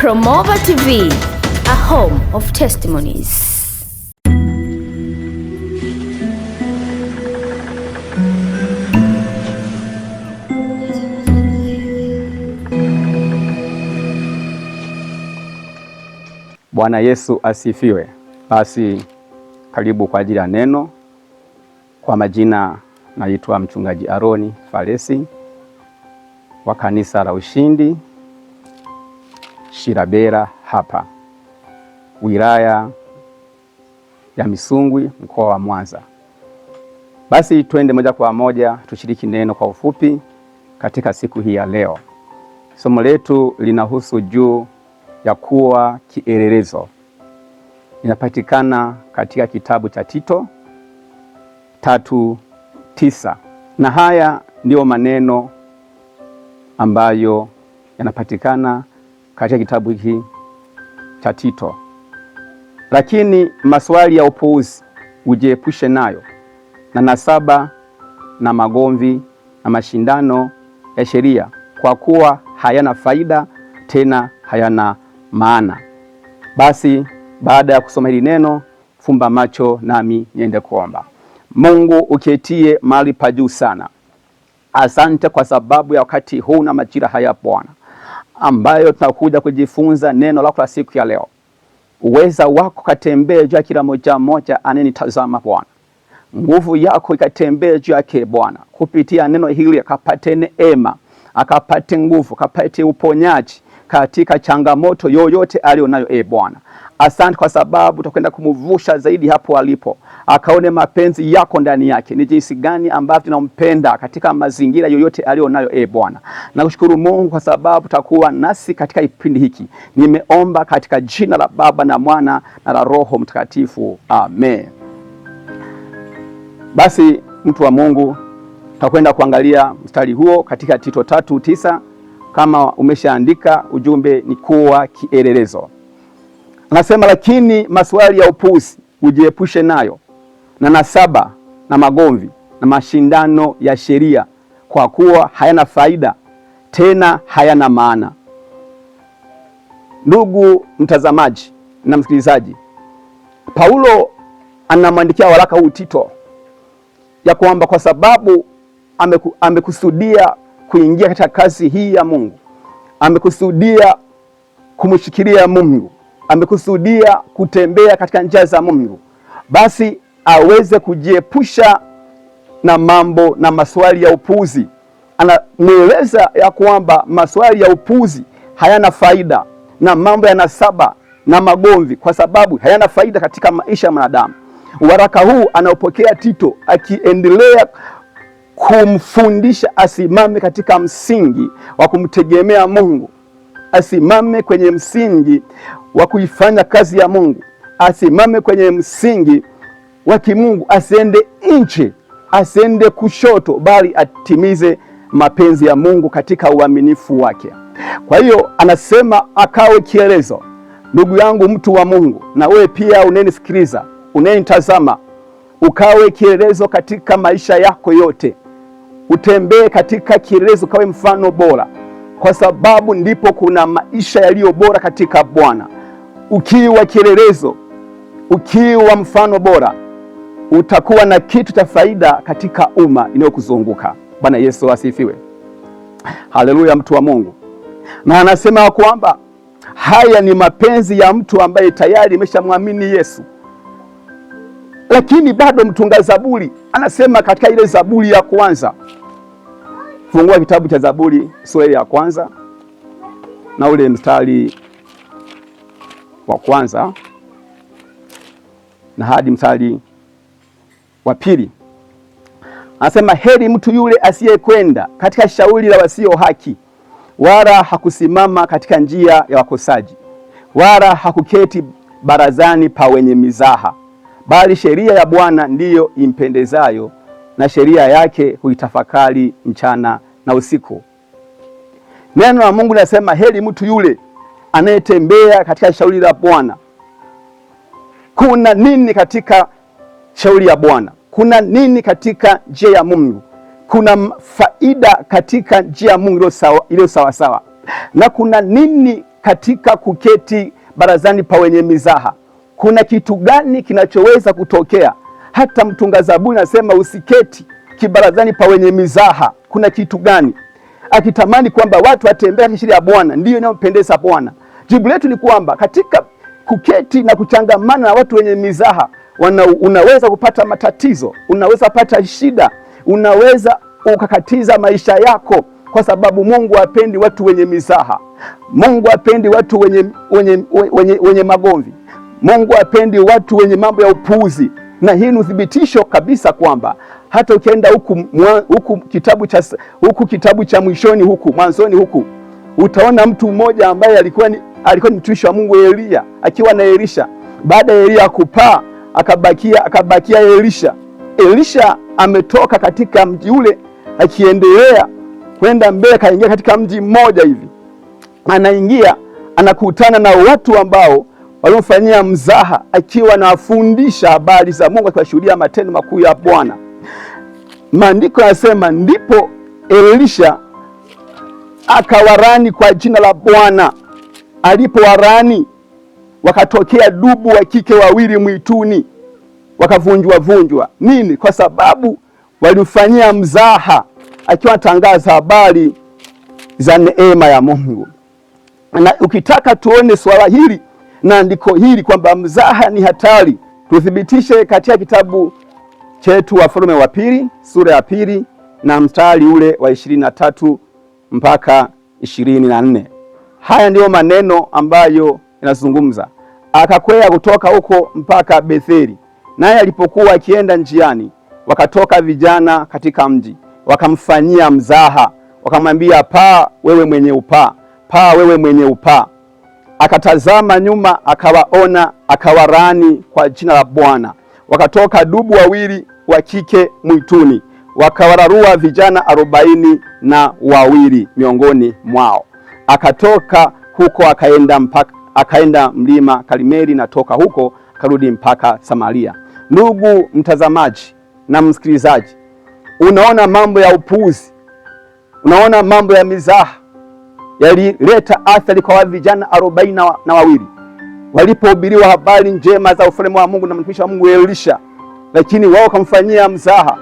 Promova TV, a home of testimonies. Bwana Yesu asifiwe. Basi karibu kwa ajili ya neno. Kwa majina naitwa Mchungaji Aroni Falesi wa Kanisa la Ushindi Shirabera hapa wilaya ya Misungwi, mkoa wa Mwanza. Basi twende moja kwa moja tushiriki neno kwa ufupi katika siku hii ya leo. Somo letu linahusu juu ya kuwa kielelezo. Inapatikana katika kitabu cha Tito 3:9. Na haya ndio maneno ambayo yanapatikana katika kitabu hiki cha Tito. Lakini maswali ya upuuzi ujiepushe nayo, na nasaba na magomvi na mashindano ya sheria, kwa kuwa hayana faida tena hayana maana. Basi baada ya kusoma hili neno, fumba macho nami niende kuomba. Mungu uketie mahali pa juu sana, asante kwa sababu ya wakati huu na majira haya Bwana, ambayo tunakuja kujifunza neno lako la siku ya leo. Uweza wako katembee juu ya kila mmoja anenitazama Bwana. Nguvu yako ikatembee juu yake Bwana, kupitia neno hili akapate neema, akapate nguvu, akapate uponyaji katika changamoto yoyote alionayo Bwana. Asante kwa sababu tutakwenda kumvusha zaidi hapo alipo, akaone mapenzi yako ndani yake, ni jinsi gani ambavyo tunampenda katika mazingira yoyote alionayo Bwana. Nakushukuru Mungu kwa sababu utakuwa nasi katika kipindi hiki. Nimeomba katika jina la Baba na Mwana na la Roho Mtakatifu, amen. Basi mtu wa Mungu, tutakwenda kuangalia mstari huo katika Tito 3:9. Kama umeshaandika, ujumbe ni kuwa kielelezo. Anasema, lakini maswali ya upuuzi ujiepushe nayo, na nasaba na magomvi na mashindano ya sheria, kwa kuwa hayana faida tena hayana maana. Ndugu mtazamaji na msikilizaji, Paulo anamwandikia waraka huu Tito ya kwamba kwa sababu amekusudia kuingia katika kazi hii ya Mungu, amekusudia kumshikilia Mungu, amekusudia kutembea katika njia za Mungu, basi aweze kujiepusha na mambo na maswali ya upuuzi. Anamueleza ya kwamba maswali ya upuuzi hayana faida, na mambo ya nasaba na magomvi, kwa sababu hayana faida katika maisha ya mwanadamu. Waraka huu anaopokea Tito akiendelea kumfundisha asimame katika msingi wa kumtegemea Mungu, asimame kwenye msingi wa kuifanya kazi ya Mungu, asimame kwenye msingi wa kimungu, asiende nje, asiende kushoto, bali atimize mapenzi ya Mungu katika uaminifu wake. Kwa hiyo anasema akawe kielezo. Ndugu yangu, mtu wa Mungu, na wewe pia unenisikiliza, unenitazama, ukawe kielezo katika maisha yako yote. Utembee katika kielezo, kawe mfano bora, kwa sababu ndipo kuna maisha yaliyo bora katika Bwana. Ukiwa kielelezo, ukiwa mfano bora, utakuwa na kitu cha faida katika umma inayokuzunguka. Bwana Yesu asifiwe. Haleluya, mtu wa Mungu. Na anasema kwamba haya ni mapenzi ya mtu ambaye tayari ameshamwamini Yesu. Lakini bado mtunga Zaburi anasema katika ile Zaburi ya kwanza, fungua kitabu cha Zaburi sura ya kwanza na ule mstari wa kwanza na hadi mstari wa pili. Anasema, heri mtu yule asiyekwenda katika shauri la wasio haki, wala hakusimama katika njia ya wakosaji, wala hakuketi barazani pa wenye mizaha, bali sheria ya Bwana ndiyo impendezayo, na sheria yake huitafakari mchana na usiku. Neno la Mungu linasema heri mtu yule anayetembea katika shauri la Bwana. Kuna nini katika shauri ya Bwana? Kuna nini katika njia ya Mungu? Kuna faida katika njia ya Mungu iliyo sawa sawa. Na kuna nini katika kuketi barazani pa wenye mizaha. Kuna kitu gani kinachoweza kutokea? Hata mtunga Zaburi anasema usiketi kibarazani pa wenye mizaha. Kuna kitu gani? Akitamani kwamba watu watembea kwa sheria ya Bwana, ndiyo inayompendeza Bwana. Jibu letu ni kwamba katika kuketi na kuchangamana na watu wenye mizaha, unaweza kupata matatizo, unaweza kupata shida, unaweza ukakatiza maisha yako, kwa sababu Mungu hapendi watu wenye mizaha. Mungu hapendi watu wenye magomvi. Mungu hapendi watu wenye mambo ya upuuzi. Na hii ni uthibitisho kabisa kwamba hata ukienda huku kitabu cha mwishoni huku mwanzoni huku, utaona mtu mmoja ambaye alikuwa ni mtumishi wa Mungu, Elia, akiwa na Elisha. Baada ya Elia kupaa, akabakia Elisha. Elisha ametoka katika mji ule, akiendelea kwenda mbele, kaingia katika mji mmoja hivi. Anaingia, anakutana na watu ambao walimfanyia mzaha, akiwa anawafundisha habari za Mungu, akiwashuhudia matendo makuu ya Bwana. Maandiko yanasema ndipo Elisha akawarani kwa jina la Bwana. Alipowarani, wakatokea dubu wa kike wawili mwituni, wakavunjwa. Nini? Kwa sababu walimfanyia mzaha, akiwa anatangaza habari za neema ya Mungu. Na ukitaka tuone swala hili na andiko hili kwamba mzaha ni hatari, tuthibitishe katika kitabu chetu Wafalme wa Pili sura ya 2 na mstari ule wa 23 mpaka 24. Haya ndiyo maneno ambayo yanazungumza. Akakwea kutoka huko mpaka Betheli, naye alipokuwa akienda njiani, wakatoka vijana katika mji, wakamfanyia mzaha, wakamwambia, paa wewe mwenye upaa, paa wewe mwenye upaa. Akatazama nyuma, akawaona, akawarani kwa jina la Bwana. Wakatoka dubu wawili wa kike mwituni, wakawararua vijana 42 miongoni mwao. Akatoka huko akaenda mlima Karmeli, na toka huko akarudi mpaka Samaria. Ndugu mtazamaji na msikilizaji, unaona mambo ya upuuzi, unaona mambo ya mizaha yalileta athari kwa vijana 42 walipohubiriwa habari njema za ufalme wa Mungu na mtumishi wa Mungu Elisha, lakini wao kamfanyia mzaha.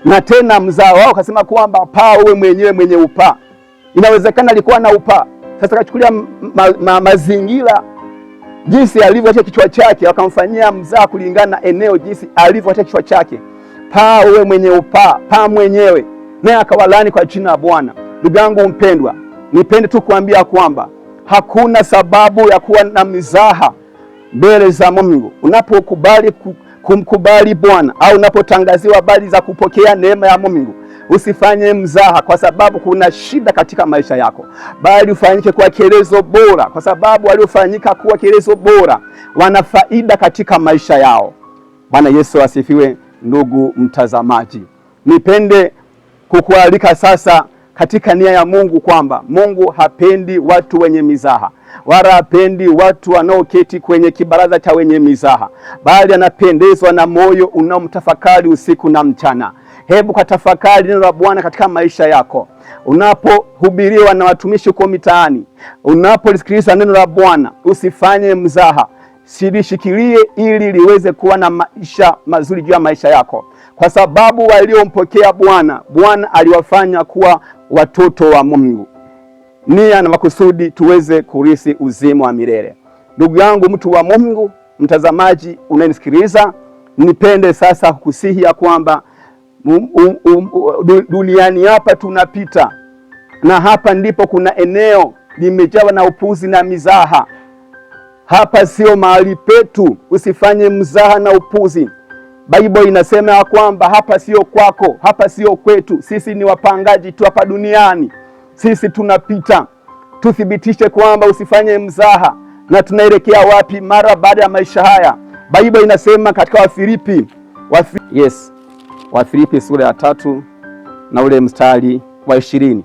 Na tena mzaha wao kasema kwamba paa wewe mwenyewe mwenye upaa. Inawezekana alikuwa na upaa. Sasa kachukulia mazingira jinsi alivyoacha kichwa chake, wakamfanyia mzaha kulingana na eneo jinsi alivyoacha kichwa chake. Paa wewe mwenye upaa, paa mwenyewe, naye akawalani kwa jina la Bwana. Ndugu yangu mpendwa, nipende tu kuambia kwamba hakuna sababu ya kuwa na mizaha mbele za Mungu. Unapokubali kumkubali Bwana au unapotangaziwa habari za kupokea neema ya Mungu, usifanye mzaha, kwa sababu kuna shida katika maisha yako, bali ufanyike kwa kielezo bora, kwa sababu waliofanyika kuwa kielezo bora wana faida katika maisha yao. Bwana Yesu asifiwe. Ndugu mtazamaji, nipende kukualika sasa katika nia ya Mungu kwamba Mungu hapendi watu wenye mizaha, wala hapendi watu wanaoketi kwenye kibaraza cha wenye mizaha, bali anapendezwa na moyo unaomtafakari usiku na mchana. Hebu katafakari neno la Bwana katika maisha yako. Unapohubiriwa na watumishi huko mitaani, unapolisikiliza neno la Bwana, usifanye mzaha. Silishikilie ili liweze kuwa na maisha mazuri juu ya maisha yako, kwa sababu waliompokea Bwana aliwafanya kuwa watoto wa Mungu. Nia na makusudi tuweze kurithi uzima wa milele. Ndugu yangu mtu wa Mungu, mtazamaji unanisikiliza, nipende sasa kukusihi ya kwamba duniani hapa tunapita, na hapa ndipo kuna eneo limejawa na upuzi na mizaha. Hapa sio mahali petu, usifanye mzaha na upuzi. Biblia inasema ya kwamba hapa sio kwako, hapa sio kwetu. Sisi ni wapangaji tu hapa duniani, sisi tunapita. Tuthibitishe kwamba usifanye mzaha. Na tunaelekea wapi mara baada ya maisha haya? Biblia inasema katika Wafilipi sura ya 3 na ule mstari wa 20.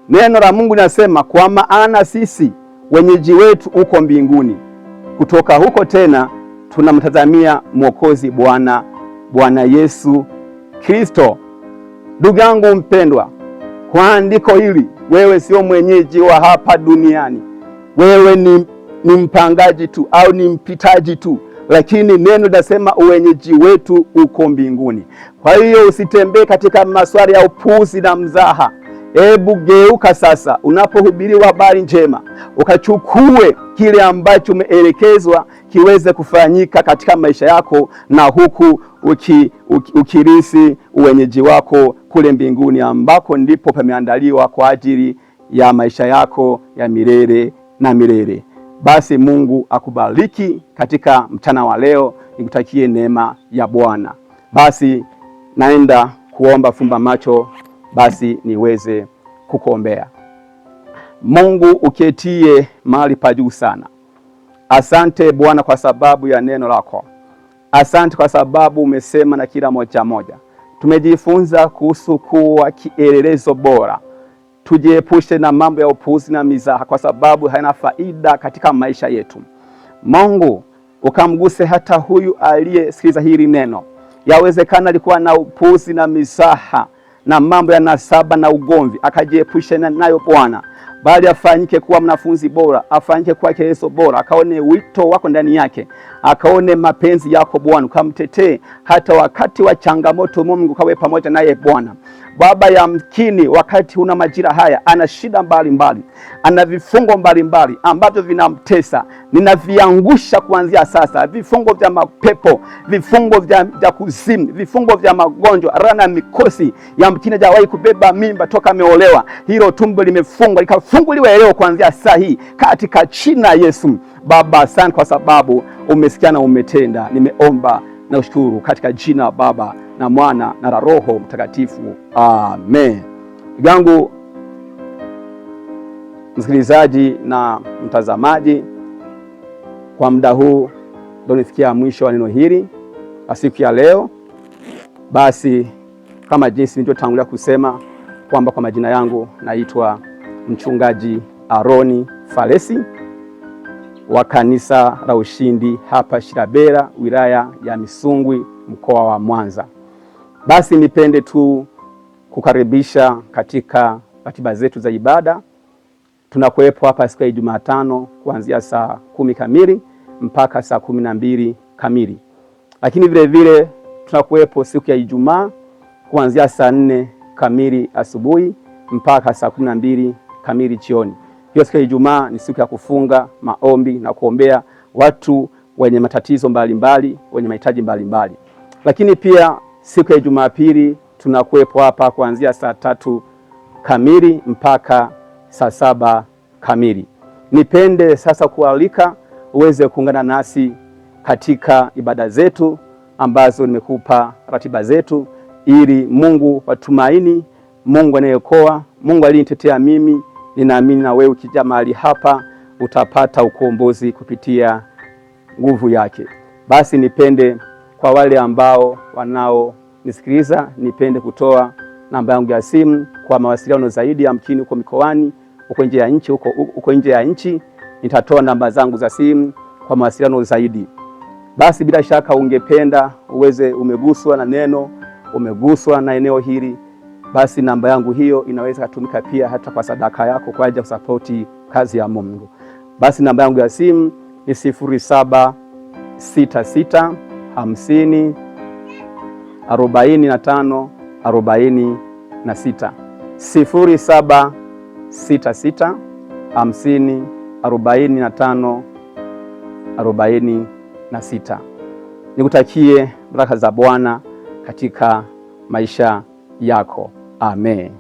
Neno la Mungu linasema, kwa maana sisi wenyeji wetu uko mbinguni, kutoka huko tena tunamtazamia Mwokozi Bwana Yesu Kristo. Ndugu yangu mpendwa, kwa andiko hili, wewe sio mwenyeji wa hapa duniani. wewe ni mpangaji tu au ni mpitaji tu, lakini neno linasema uwenyeji wetu uko mbinguni. Kwa hiyo usitembee katika maswali ya upuzi na mzaha. Hebu geuka sasa, unapohubiriwa habari njema, ukachukue kile ambacho umeelekezwa kiweze kufanyika katika maisha yako, na huku ukirisi uwenyeji wako kule mbinguni, ambako ndipo pameandaliwa kwa ajili ya maisha yako ya milele na milele. Basi Mungu akubariki katika mchana wa leo, nikutakie neema ya Bwana. Basi naenda kuomba, fumba macho basi niweze kukuombea. Mungu uketie mahali pa juu sana, asante Bwana kwa sababu ya neno lako. Asante kwa sababu umesema na kila moja moja. Tumejifunza kuhusu kuwa kielelezo bora. Tujiepushe na mambo ya upuuzi na mizaha, kwa sababu haina faida katika maisha yetu. Mungu ukamguse hata huyu aliyesikiliza hili neno. Yawezekana alikuwa na upuuzi na mizaha na mambo ya nasaba na ugomvi, akajiepushe nayo Bwana, bali afanyike kuwa mwanafunzi bora, afanyike kuwa kielelezo bora, akaone wito wako ndani yake, akaone mapenzi yako Bwana, ukamtetee hata wakati wa changamoto. Mungu kawe pamoja naye Bwana. Baba, yamkini wakati una majira haya ana shida mbalimbali, ana vifungo mbalimbali ambavyo vinamtesa, ninaviangusha kuanzia sasa. Vifungo vya mapepo, vifungo vya kuzimu, vifungo vya magonjwa, rana mikosi. Yamkini hajawahi kubeba mimba toka ameolewa, hilo tumbo limefungwa, likafunguliwe leo kuanzia saa hii katika jina la Yesu. Baba, asante kwa sababu umesikia na umetenda. Nimeomba na ushukuru katika jina la Baba na Mwana na Roho Mtakatifu. Amen. Ndugu msikilizaji na mtazamaji, kwa muda huu ndio nifikia mwisho wa neno hili la siku ya leo. Basi kama jinsi nilivyotangulia kusema kwamba kwa majina yangu naitwa Mchungaji Aroni Falesi wa Kanisa la Ushindi hapa Shirabera, wilaya ya Misungwi, mkoa wa Mwanza. Basi nipende tu kukaribisha katika ratiba zetu za ibada. Tunakuwepo hapa siku ya Jumatano kuanzia saa 10 kamili mpaka saa 12 kamili. Lakini vile vile tunakuwepo siku ya Ijumaa kuanzia saa 4 kamili asubuhi mpaka saa 12 kamili jioni. Hiyo siku ya Ijumaa ni siku ya kufunga, maombi na kuombea watu wenye matatizo mbalimbali, wenye mahitaji mbalimbali. Lakini pia siku ya Jumapili tunakuwepo hapa kuanzia saa 3 kamili mpaka saa 7 kamili. Nipende sasa kualika uweze kuungana nasi katika ibada zetu ambazo nimekupa ratiba zetu, ili Mungu watumaini, Mungu anayeokoa, Mungu alinitetea mimi, ninaamini na wewe ukija mahali hapa utapata ukombozi kupitia nguvu yake. Basi nipende kwa wale ambao wanaonisikiliza, nipende kutoa namba yangu ya simu kwa mawasiliano zaidi. Yamkini uko mikoani, uko nje ya nchi, uko nje ya nchi, nitatoa namba zangu za simu kwa mawasiliano zaidi. Basi bila shaka ungependa uweze umeguswa na neno, umeguswa na eneo hili, basi namba yangu hiyo inaweza kutumika pia hata kwa sadaka yako kwa ajili ya kusapoti kazi ya Mungu. Basi namba yangu ya simu ni 0766 50 45 46. 0766 50 45 46. Nikutakie baraka za Bwana katika maisha yako. Amen.